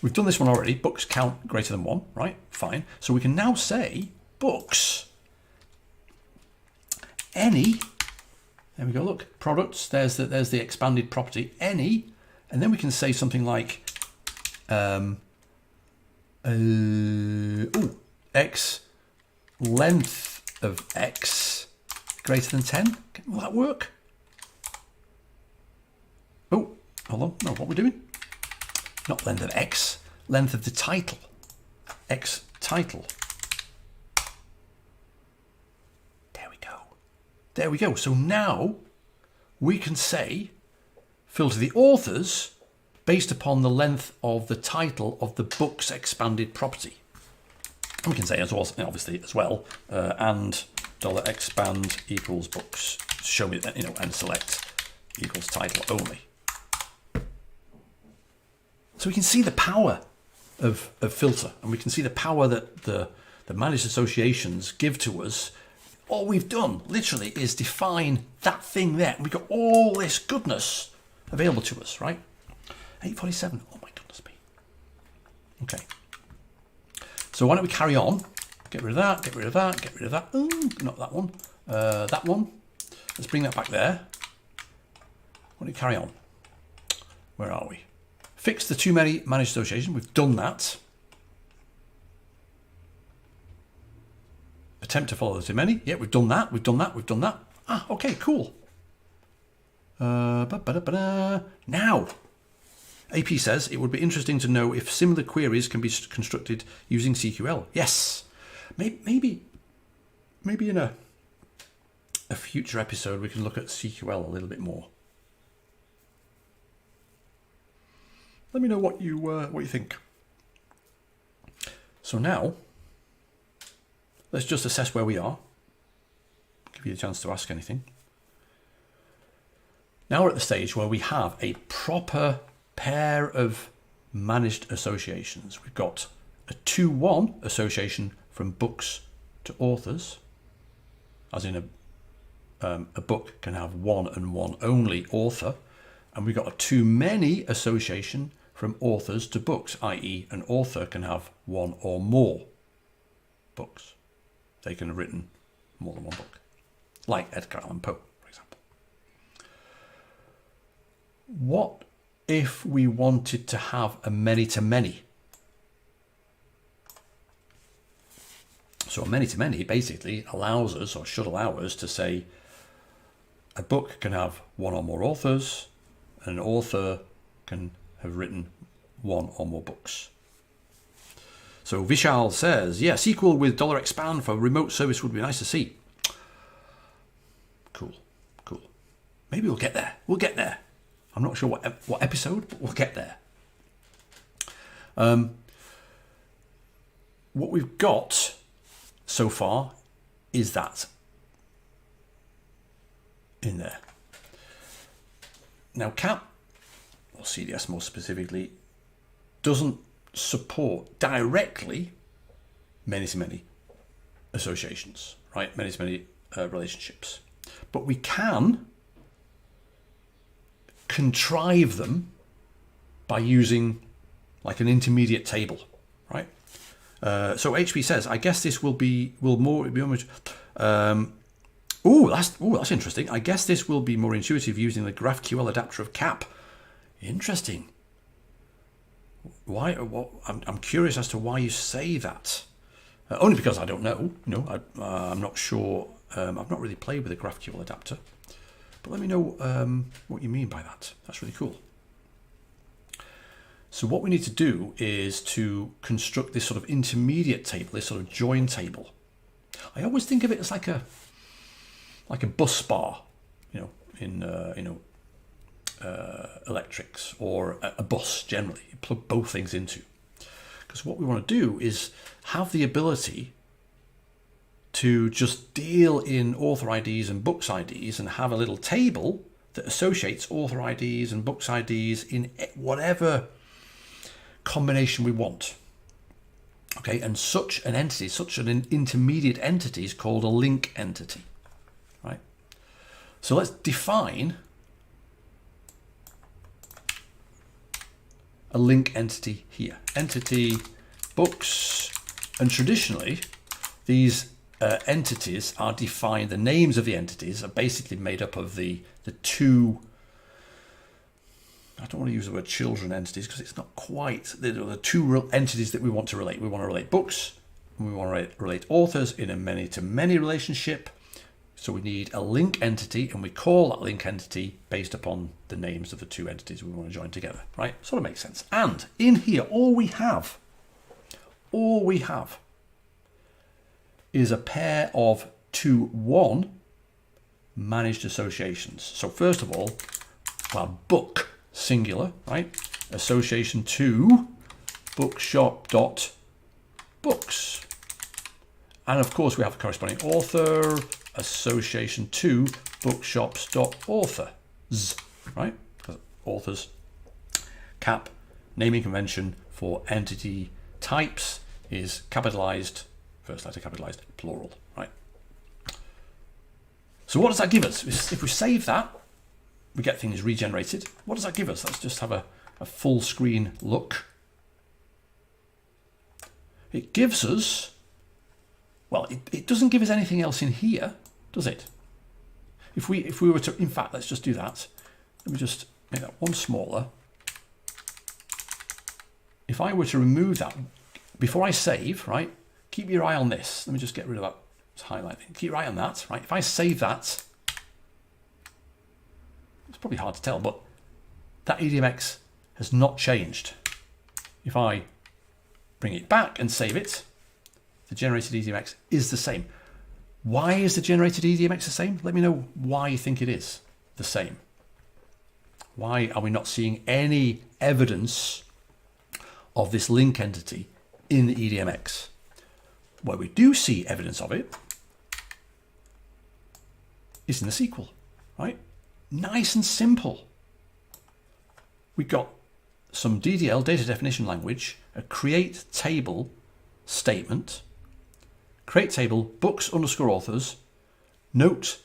We've done this one already, books count greater than 1, right? Fine. So we can now say books, any, there we go, look, products, there's the expanded property, any, and then we can say something like, X, length of X greater than 10. Will that work? Oh, hold on, no, what we're doing? Not length of X, length of the title, X title. There we go. There we go. So now we can say filter the authors based upon the length of the title of the book's expanded property. And we can say as well, obviously as well, and $expand equals books. Show me that, and select equals title only. So we can see the power of filter, and we can see the power that the managed associations give to us. All we've done literally is define that thing there, and we've got all this goodness available to us, right? 847. Oh my goodness me. Okay. So why don't we carry on? Get rid of that, get rid of that, get rid of that. Ooh, not that one. That one. Let's bring that back there. Why don't we carry on? Where are we? Fix the too many managed association. We've done that. Attempt to follow the too many. Yeah, we've done that. We've done that. We've done that. Ah, okay, cool. Now, AP says it would be interesting to know if similar queries can be constructed using CQL. Yes, maybe in a future episode we can look at CQL a little bit more. Let me know what you think. So now, let's just assess where we are. Give you a chance to ask anything. Now we're at the stage where we have a proper pair of managed associations. We've got a 2-1 association from books to authors, as in a book can have one and one only author, and we've got a too many association from authors to books, i.e. an author can have one or more books. They can have written more than one book, like Edgar Allan Poe, for example. What if we wanted to have a many-to-many? So a many-to-many basically allows us, or should allow us, to say a book can have one or more authors, and an author can have written one or more books. So Vishal says, yeah, SQL with $expand for remote service would be nice to see. Cool, cool. Maybe we'll get there. We'll get there. I'm not sure what episode, but we'll get there. What we've got so far is that in there. Now CAP, or CDS more specifically, doesn't support directly many-to-many associations, right? Many-to-many relationships. But we can contrive them by using like an intermediate table, right? So HP says, I guess this will be more. That's interesting. I guess this will be more intuitive using the GraphQL adapter of CAP. Interesting. Why? I'm curious as to why you say that. Only because I don't know. I'm not sure. I've not really played with a GraphQL adapter. But let me know what you mean by that. That's really cool. So what we need to do is to construct this sort of intermediate table, this sort of join table. I always think of it as like a bus bar, in electrics, or a bus generally. You plug both things into. Because what we want to do is have the ability to just deal in author IDs and books IDs and have a little table that associates author IDs and books IDs in whatever combination we want. Okay, and such an entity, such an intermediate entity is called a link entity, right? So let's define a link entity here. Entity books, and traditionally these entities are defined, the names of the entities are basically made up of the two, I don't want to use the word children entities because it's not quite, the two entities that we want to relate. We want to relate books and we want to relate authors in a many-to-many relationship. So we need a link entity, and we call that link entity based upon the names of the two entities we want to join together, right? Sort of makes sense. And in here, all we have is a pair of to-one managed associations. So first of all, our book, singular, right? Association to bookshop.books. And of course we have the corresponding author, association to bookshops.authors, right? Because authors, CAP, naming convention for entity types is capitalized, first letter capitalized, plural, right? So what does that give us? If we save that, we get things regenerated. What does that give us? Let's just have a full screen look. It gives us, well, it doesn't give us anything else in here, does it? If we were to, in fact, let's just do that. Let me just make that one smaller. If I were to remove that, before I save, right, keep your eye on this. Let me just get rid of that highlighting. Keep your eye on that, right? If I save that, it's probably hard to tell, but that EDMX has not changed. If I bring it back and save it, the generated EDMX is the same. Why is the generated EDMX the same? Let me know why you think it is the same. Why are we not seeing any evidence of this link entity in the EDMX? Where we do see evidence of it is in the SQL, right? Nice and simple. We got some DDL, data definition language, a create table statement, create table books underscore authors. Note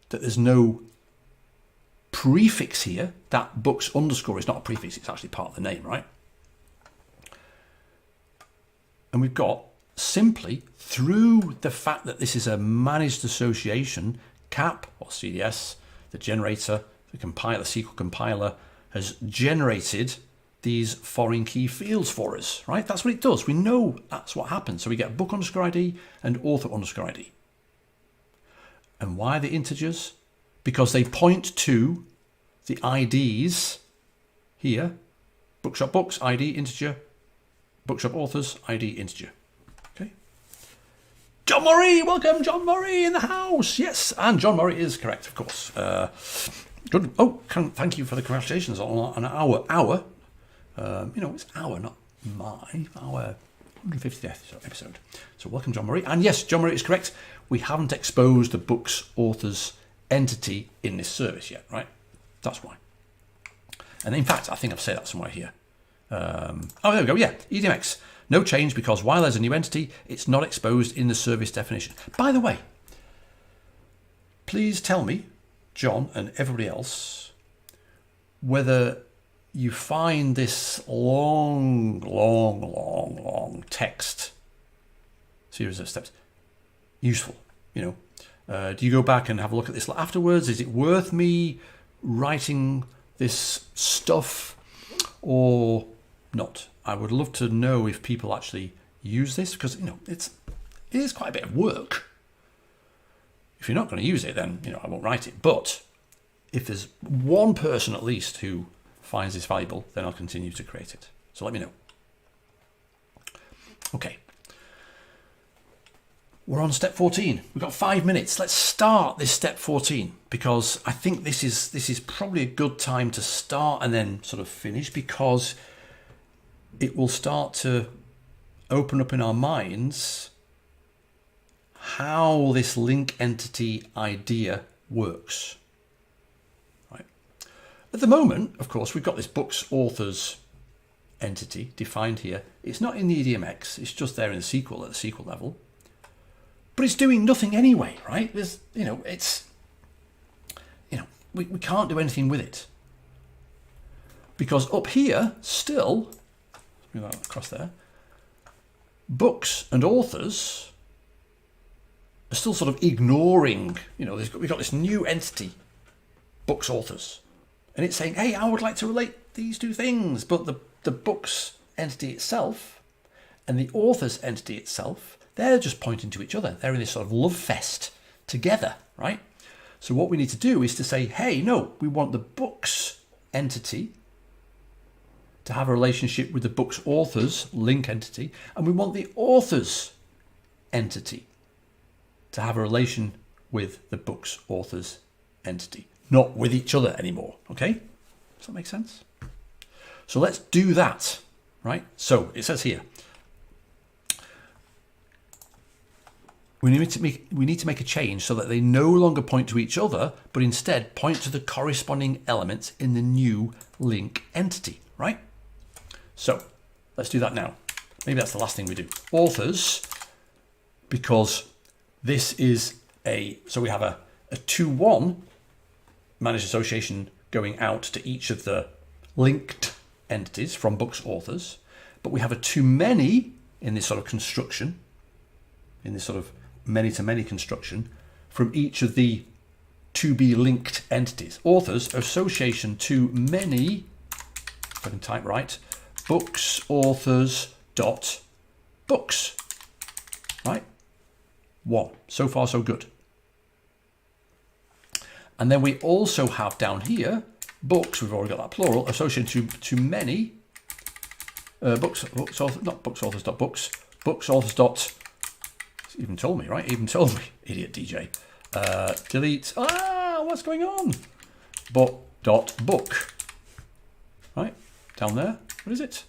that there's no prefix here. That books underscore is not a prefix, it's actually part of the name, right? And we've got simply, through the fact that this is a managed association, CAP or CDS, the generator, the compiler, SQL compiler, has generated these foreign key fields for us, right? That's what it does. We know that's what happens. So we get book underscore ID and author underscore ID. And why are they integers? Because they point to the IDs here. Bookshop books, ID integer. Bookshop authors, ID integer. Okay. John Murray, welcome, John Murray in the house. Yes, and John Murray is correct, of course. Good. Oh, thank you for the congratulations on our. It's our, not my. 150th episode. So welcome, John Murray. And yes, John Murray is correct. We haven't exposed the books authors entity in this service yet, right? That's why. And in fact, I think I've said that somewhere here. Oh, there we go. Yeah, EDMX. No change because while there's a new entity, it's not exposed in the service definition. By the way, please tell me, John and everybody else, whether you find this long text series of steps useful. You know, do you go back and have a look at this afterwards? Is it worth me writing this stuff or not? I would love to know if people actually use this, because you know it is quite a bit of work. If you're not going to use it, then you know I won't write it. But if there's one person at least who finds this valuable, then I'll continue to create it. So let me know. Okay. We're on step 14. We've got 5 minutes. Let's start this step 14 because I think this is probably a good time to start and then sort of finish, because it will start to open up in our minds how this link entity idea works. Right. At the moment, of course, we've got this books authors entity defined here. It's not in the EDMX. It's just there in the SQL at the SQL level. But it's doing nothing anyway, right? There's, you know, it's, you know, we can't do anything with it. Because up here, still, move that across there, books and authors are still sort of ignoring, you know, we've got this new entity, books authors. And it's saying, hey, I would like to relate these two things. But the books entity itself and the authors entity itself, they're just pointing to each other. They're in this sort of love fest together, right? So what we need to do is to say, hey, no, we want the books entity to have a relationship with the books authors link entity, and we want the authors entity to have a relation with the books authors entity, not with each other anymore, okay? Does that make sense? So let's do that, right? So it says here, we need to make a change so that they no longer point to each other, but instead point to the corresponding elements in the new link entity, right? So let's do that now. Maybe that's the last thing we do. Authors, because this is so we have a 2-1 managed association going out to each of the linked entities from books authors, but we have a too many in this sort of construction, in this sort of many-to-many construction from each of the to be linked entities. Authors, association to many, if I can type right, books, authors, dot, books, right? 1. So far, so good. And then we also have down here, books, we've already got that plural, association to many, books, authors, not books, authors, dot, books, authors, dot, even told me, right? Even told me, idiot DJ. Delete. What's going on? Book. Right, down there. What is it?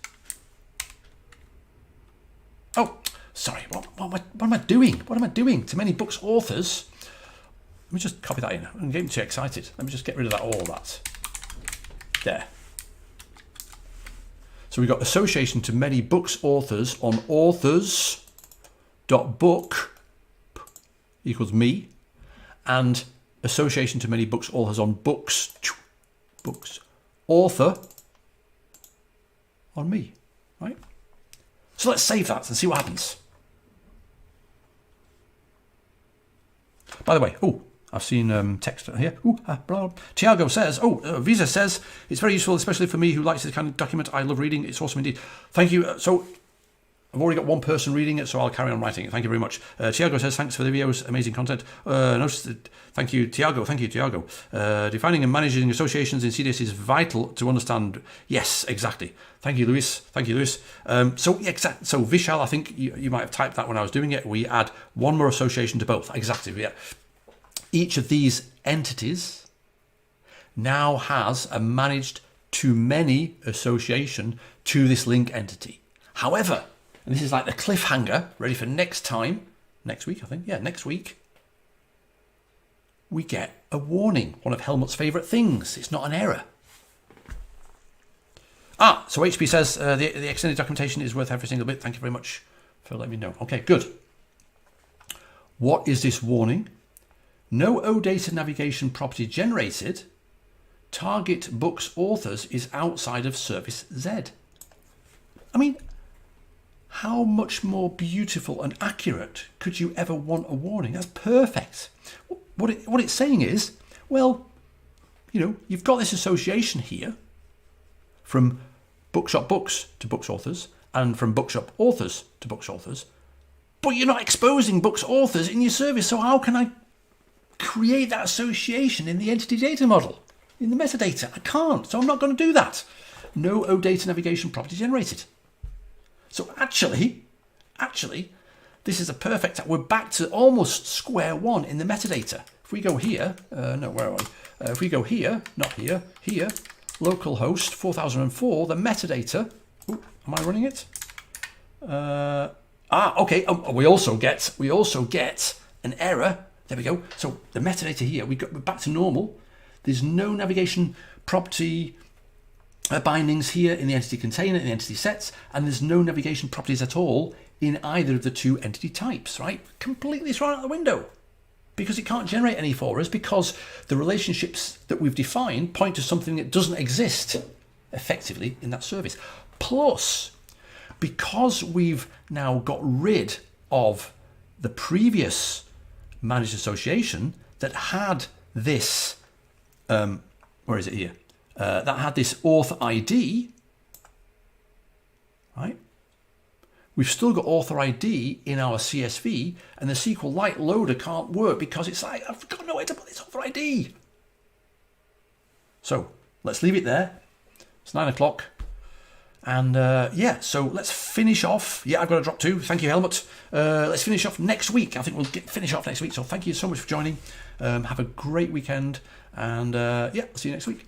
Oh, sorry. What am I doing? What am I doing? Too many books authors. Let me just copy that in. I'm getting too excited. Let me just get rid of that. All that. There. So we've got association to many books authors on authors. Dot book equals me, and association to many books authors on books author on me, right? So let's save that and see what happens. By the way, I've seen text here. Tiago says, Visa says, it's very useful, especially for me who likes this kind of document. I love reading. It's awesome indeed. Thank you. So I've already got one person reading it, so I'll carry on writing it. Thank you very much. Tiago says, thanks for the videos, amazing content. Thank you, Tiago. Defining and managing associations in CDS is vital to understand. Yes, exactly. Thank you, Luis. So Vishal, I think you might have typed that when I was doing it. We add one more association to both. Exactly, yeah. Each of these entities now has a managed to many association to this link entity. However, And this is like the cliffhanger, ready for next time. Next week, I think. Yeah, next week. We get a warning. One of Helmut's favourite things. It's not an error. So HP says the extended documentation is worth every single bit. Thank you very much for letting me know. Okay, good. What is this warning? No OData navigation property generated. Target books authors is outside of service Z. I mean, how much more beautiful and accurate could you ever want a warning? That's perfect. What it's saying is, well, you know, you've got this association here from bookshop books to books authors and from bookshop authors to books authors, but you're not exposing books authors in your service. So how can I create that association in the entity data model, in the metadata? I can't, so I'm not going to do that. No OData navigation property generated. So actually, this is a perfect, we're back to almost square one in the metadata. If we go here, no, where are we? If we go here, not here, here, localhost 4004, the metadata, ooh, am I running it? Okay, we also get an error. There we go. So the metadata here, we're back to normal. There's no navigation property bindings here in the entity container, in the entity sets, and there's no navigation properties at all in either of the two entity types, right? Completely thrown out the window because it can't generate any for us because the relationships that we've defined point to something that doesn't exist effectively in that service. Plus, because we've now got rid of the previous managed association that had this, where is it here? That had this author ID, right? We've still got author ID in our CSV, and the SQLite loader can't work because it's like, I've got nowhere to put this author ID. So let's leave it there. It's 9 o'clock. And yeah, so let's finish off. Yeah, I've got to drop too. Thank you, Helmut. Let's finish off next week. I think we'll finish off next week. So thank you so much for joining. Have a great weekend. And yeah, I'll see you next week.